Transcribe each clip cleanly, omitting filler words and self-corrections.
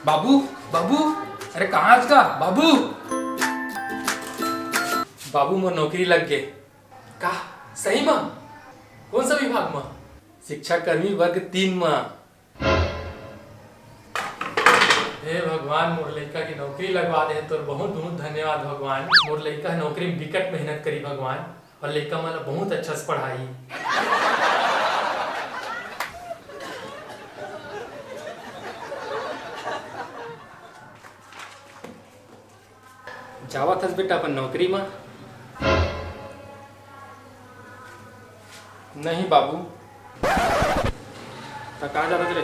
बाबू बाबू, अरे कहाँ का बाबू? बाबू मोर नौकरी लग गए। का सही में? कौन सा विभाग में? शिक्षा कर्मी वर्ग 3 में। हे भगवान, मोर लड़का की नौकरी लगवा दे तो बहुत बहुत धन्यवाद भगवान। मोर लड़का नौकरी में बिकट मेहनत करी भगवान, और लड़का मला बहुत अच्छा से पढ़ाई। जावत हस बेटा अपन नौकरी में? नहीं बाबू। तो कहाँ जा रहे?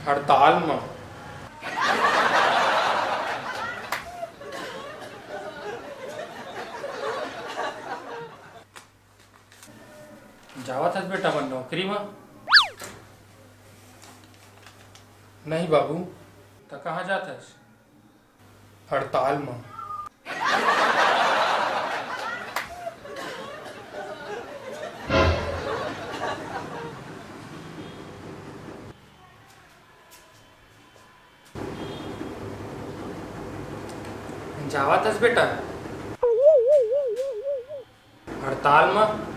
हड़ताल में। जावत हस बेटा अपन नौकरी में? नहीं बाबू। तो कहाँ जात हस? हड़ताल में। जावत हस बेटा हड़ताल में?